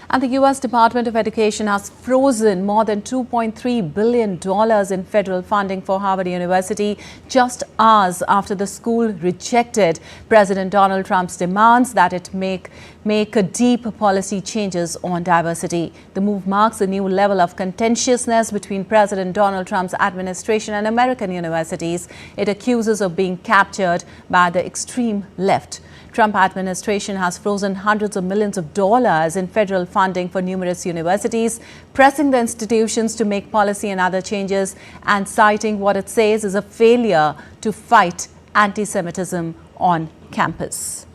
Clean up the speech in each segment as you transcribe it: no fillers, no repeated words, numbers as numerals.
And the U.S. Department of Education has frozen more than $2.3 billion in federal funding for Harvard University just hours after the school rejected President Donald Trump's demands that it make deep policy changes on diversity. The move marks a new level of contentiousness between President Donald Trump's administration and American universities it accuses of being captured by the extreme left. Trump administration has frozen hundreds of millions of dollars in federal funding for numerous universities, pressing the institutions to make policy and other changes and citing what it says is a failure to fight anti-Semitism on campus.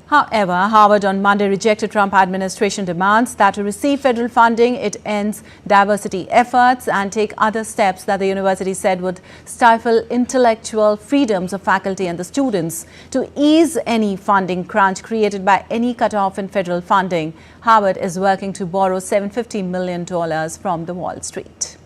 However, Harvard on Monday rejected Trump administration demands that to receive federal funding, it ends diversity efforts and take other steps that the university said would stifle intellectual freedoms of faculty and the students. To ease any funding crunch created by any cutoff in federal funding, Harvard is working to borrow $750 million from the Wall Street.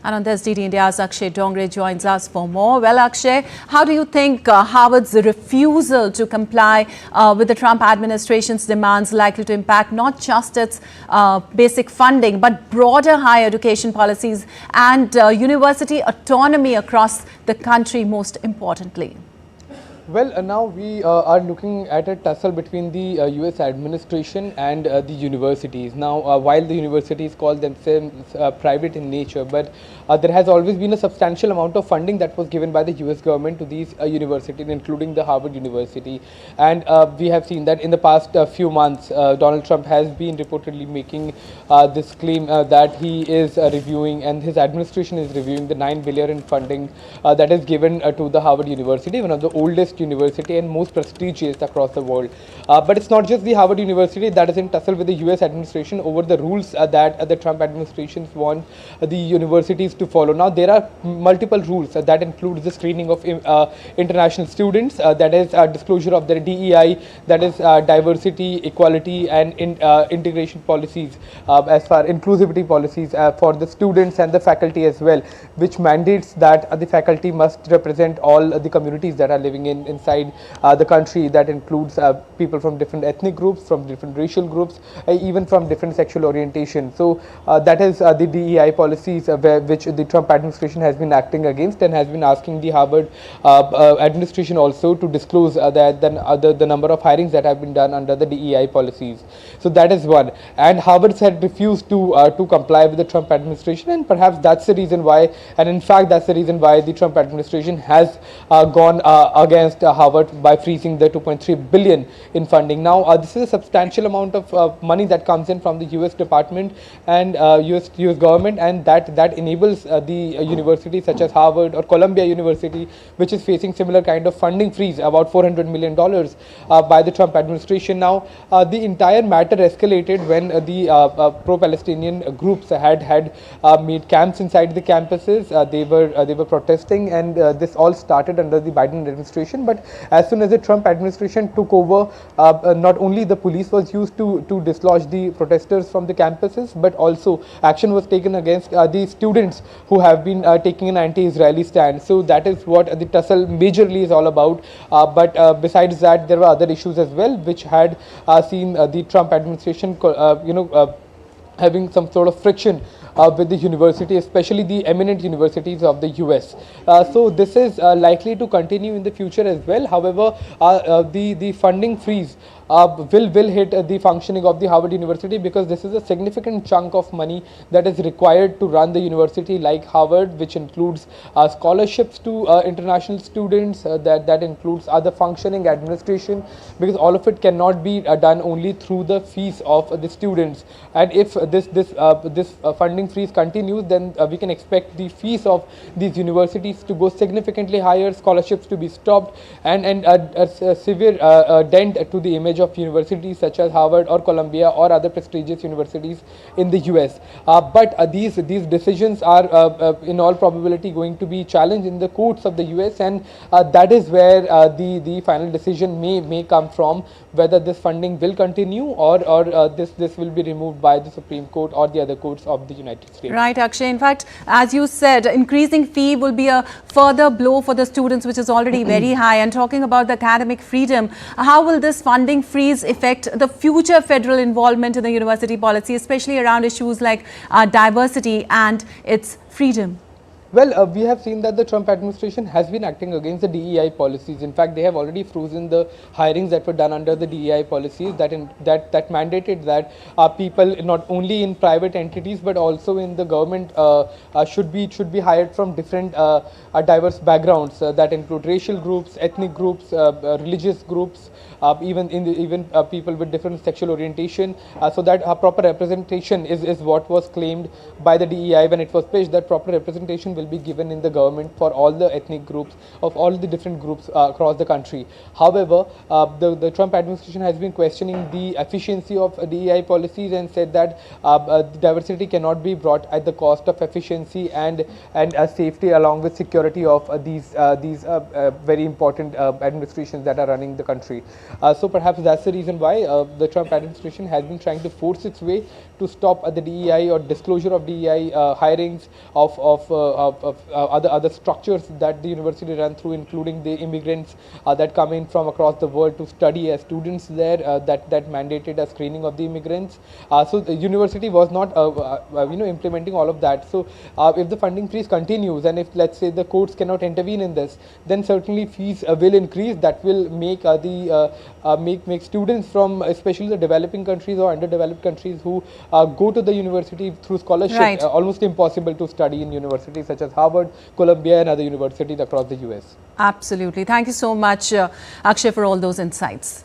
And on this, DD India's Akshay Dongre joins us for more. Well, Akshay, how do you think Harvard's refusal to comply with the Trump administration's demands likely to impact not just its basic funding, but broader higher education policies and university autonomy across the country, most importantly? Well, now we are looking at a tussle between the US administration and the universities. Now, while the universities call themselves private in nature, but there has always been a substantial amount of funding that was given by the US government to these universities, including the Harvard University. And we have seen that in the past few months, Donald Trump has been reportedly making this claim that he is reviewing and his administration is reviewing the $9 billion in funding that is given to the Harvard University, one of the oldest university and most prestigious across the world. But it's not just the Harvard University that is in tussle with the US administration over the rules that the Trump administration want the universities to follow. Now, there are multiple rules that include the screening of international students, that is disclosure of their DEI, that is diversity, equality and integration policies, as far inclusivity policies for the students and the faculty as well, which mandates that the faculty must represent all the communities that are living inside the country. That includes people from different ethnic groups, from different racial groups, even from different sexual orientation. So that is the DEI policies which the Trump administration has been acting against and has been asking the Harvard administration also to disclose the number of hirings that have been done under the DEI policies. So that is one. And Harvard had refused to comply with the Trump administration, and perhaps that's the reason why, and in fact that's the reason why the Trump administration has gone against Harvard by freezing the $2.3 billion in funding. Now, this is a substantial amount of money that comes in from the US Department and US government, and that enables the universities such as Harvard or Columbia University, which is facing similar kind of funding freeze, about $400 million by the Trump administration. Now, the entire matter escalated when the pro-Palestinian groups had made camps inside the campuses. They were protesting, and this all started under the Biden administration. But as soon as the Trump administration took over, not only the police was used to dislodge the protesters from the campuses, but also action was taken against the students who have been taking an anti-Israeli stand. So that is what the tussle majorly is all about. But besides that, there were other issues as well, which had seen the Trump administration, having some sort of friction with the university, especially the eminent universities of the US. So this is likely to continue in the future as well. However, the funding freeze will hit the functioning of the Harvard University, because this is a significant chunk of money that is required to run the university like Harvard, which includes scholarships to international students, that includes other functioning administration, because all of it cannot be done only through the fees of the students. And if this funding freeze continues, then we can expect the fees of these universities to go significantly higher, scholarships to be stopped, and a severe dent to the image of universities such as Harvard or Columbia or other prestigious universities in the US. But these decisions are in all probability going to be challenged in the courts of the US, and that is where the final decision may come from, whether this funding will continue or this will be removed by the Supreme Court or the other courts of the United States. United States. Right, Akshay. In fact, as you said, increasing fee will be a further blow for the students, which is already very high. And talking about the academic freedom, how will this funding freeze affect the future federal involvement in the university policy, especially around issues like diversity and its freedom? Well, we have seen that the Trump administration has been acting against the DEI policies. In fact, they have already frozen the hirings that were done under the DEI policies that mandated that people not only in private entities but also in the government should be hired from different diverse backgrounds that include racial groups, ethnic groups, religious groups, even people with different sexual orientation, so that proper representation is what was claimed by the DEI when it was pitched, that proper representation will be given in the government for all the ethnic groups of all the different groups across the country. However, the Trump administration has been questioning the efficiency of DEI policies and said that diversity cannot be brought at the cost of efficiency and safety along with security of these very important administrations that are running the country. So perhaps that's the reason why the Trump administration has been trying to force its way to stop the DEI or disclosure of DEI hirings of other structures that the university ran through, including the immigrants that come in from across the world to study as students there, that mandated a screening of the immigrants. So the university was not implementing all of that. So if the funding freeze continues and if, let's say, the courts cannot intervene in this, then certainly fees will increase. That will make make students from especially the developing countries or underdeveloped countries who go to the university through scholarship almost impossible to study in universities such as Harvard, Columbia and other universities across the US. Absolutely. Thank you so much, Akshay, for all those insights.